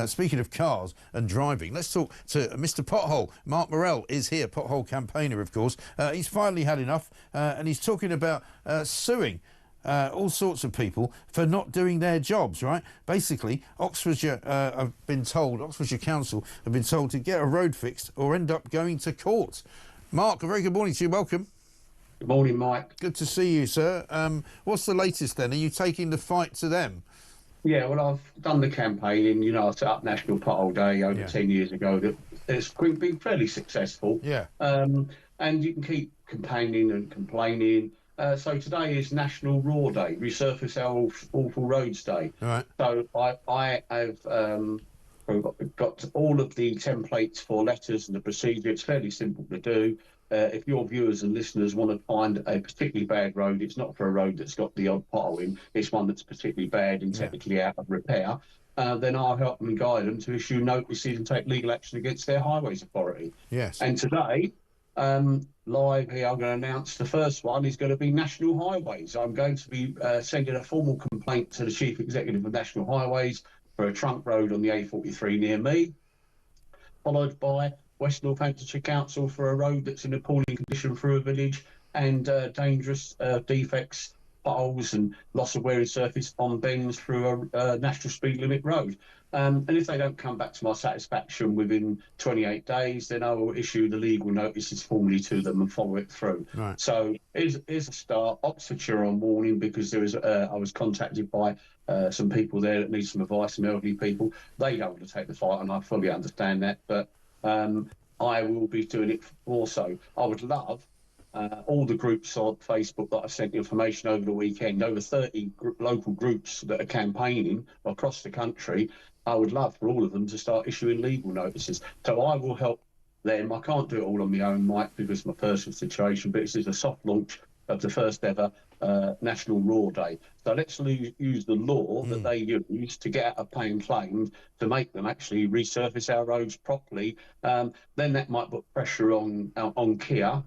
Speaking of cars and driving, let's talk to Mr. Pothole. Mark Morrell is here, Pothole campaigner, of course. He's finally had enough, and he's talking about suing all sorts of people for not doing their jobs, right? Basically, Oxfordshire Oxfordshire Council have been told to get a road fixed or end up going to court. Mark, a very good morning to you. Welcome. Good morning, Mike. Good to see you, sir. What's the latest then? Are you taking the fight to them? Yeah, well, I've done the campaigning. You know, I set up National Pothole Day over 10 years ago. It's been fairly successful. Yeah. And you can keep campaigning and complaining. So today is National Raw Day, Resurface Our Awful Roads Day. All right. So I have got all of the templates for letters and the procedure. It's fairly simple to do. If your viewers and listeners want to find a particularly bad road, it's not for a road that's got the odd pothole in, it's one that's particularly bad and technically out of repair, then I'll help them and guide them to issue notices and take legal action against their highways authority. Yes. And today, live here, I'm going to announce the first one is going to be National Highways. I'm going to be sending a formal complaint to the Chief Executive of National Highways for a trunk road on the A43 near me, followed by West Northamptonshire Council for a road that's in appalling condition through a village and dangerous defects, potholes and loss of wearing surface on bends through a national speed limit road. And if they don't come back to my satisfaction within 28 days, then I will issue the legal notices formally to them and follow it through. Right. So here's a start. Oxfordshire on warning because there is I was contacted by some people there that need some advice, some elderly people. They don't want to take the fight, and I fully understand that, but I will be doing it also. I would love all the groups on Facebook that I've sent information over the weekend, over 30 local groups that are campaigning across the country. I would love for all of them to start issuing legal notices. So I will help them. I can't do it all on my own, Mike, because of my personal situation, but this is a soft launch of the first ever National Raw Day. So let's use the law that they use to get out of paying claims to make them actually resurface our roads properly. Then that might put pressure on Kia,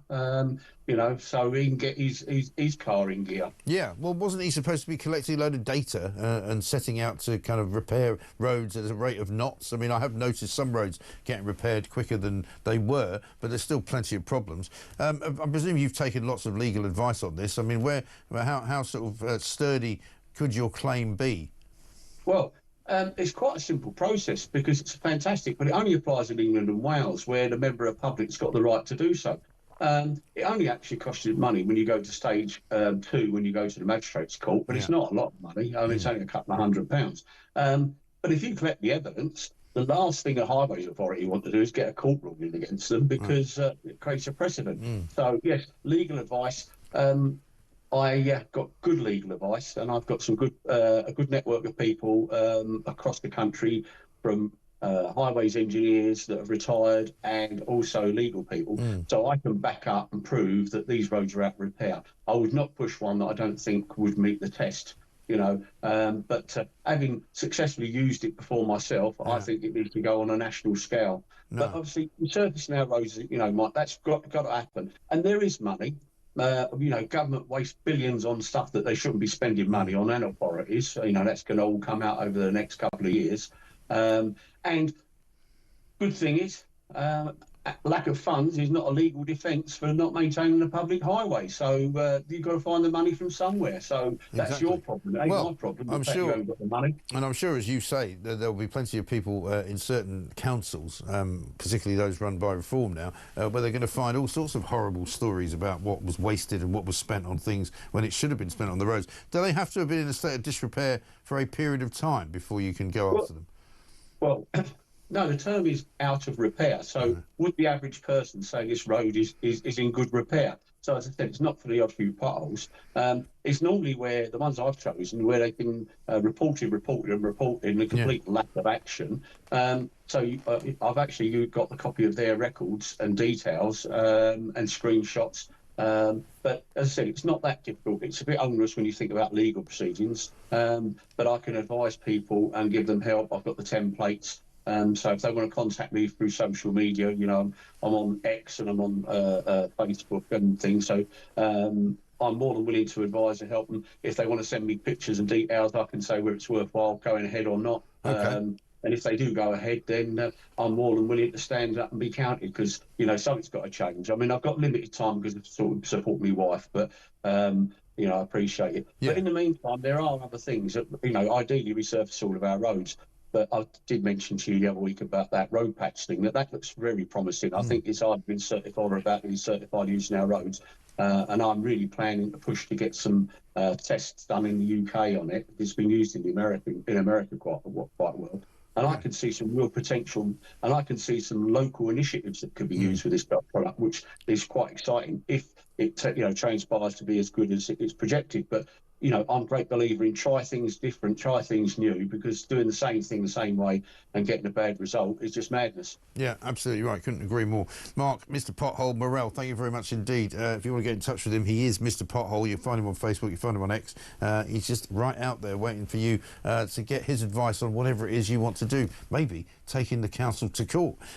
you know, so he can get his car in gear. Yeah, well, wasn't he supposed to be collecting a load of data and setting out to kind of repair roads at a rate of knots? I mean, I have noticed some roads getting repaired quicker than they were, but there's still plenty of problems. I presume you've taken lots of legal advice on this. I mean, how sort of sturdy could your claim be? Well, it's quite a simple process because it's fantastic, but it only applies in England and Wales, where the member of public's got the right to do so. It only actually costs you money when you go to stage 2, when you go to the magistrates' court, but it's not a lot of money. I mean, it's only a couple of £100. But if you collect the evidence, the last thing a highways authority want to do is get a court ruling against them because it creates a precedent. So, yes, legal advice. I got good legal advice, and I've got some a good network of people across the country, from highways engineers that have retired and also legal people. So I can back up and prove that these roads are out of repair. I would not push one that I don't think would meet the test, you know, but having successfully used it before myself, I think it needs to go on a national scale. But obviously, resurfacing our roads, you know, Mike, that's got to happen. And there is money. You know, government wastes billions on stuff that they shouldn't be spending money on, and authorities. You know, that's going to all come out over the next couple of years. And good thing is, lack of funds is not a legal defence for not maintaining the public highway. So you've got to find the money from somewhere. So that's your problem. It ain't my problem. I'm sure. You haven't got the money. And I'm sure, as you say, there'll be plenty of people in certain councils, particularly those run by Reform now, where they're going to find all sorts of horrible stories about what was wasted and what was spent on things when it should have been spent on the roads. Do they have to have been in a state of disrepair for a period of time before you can go after them? Well, no, the term is out of repair. So would the average person say this road is in good repair? So as I said, it's not for the odd few potholes. It's normally where the ones I've chosen, where they've been reported and a complete lack of action. So I've actually got the copy of their records and details and screenshots. But as I said, it's not that difficult. It's a bit onerous when you think about legal proceedings. But I can advise people and give them help. I've got the templates. So if they want to contact me through social media, you know, I'm on X and I'm on Facebook and things. So I'm more than willing to advise and help them. If they want to send me pictures and details, I can say whether it's worthwhile going ahead or not. Okay. And if they do go ahead, then I'm more than willing to stand up and be counted because, something's got to change. I mean, I've got limited time because of sort of support my wife, but, I appreciate it. But Yeah. in the meantime, there are other things that, ideally resurface all of our roads. But I did mention to you the other week about that road patch thing, that looks very promising. I think it's either been certified or about to be certified using our roads. And I'm really planning to push to get some tests done in the UK on it. It's been used in America quite well. And I Yeah. can see some real potential, and I can see some local initiatives that could be used for this product, which is quite exciting if it transpires to be as good as it's projected. But I'm a great believer in try things different, try things new, because doing the same thing the same way and getting a bad result is just madness. Yeah, absolutely right. Couldn't agree more. Mark, Mr. Pothole, Morrell, thank you very much indeed. If you want to get in touch with him, he is Mr. Pothole. You'll find him on Facebook, you find him on X. He's just right out there waiting for you to get his advice on whatever it is you want to do. Maybe taking the council to court.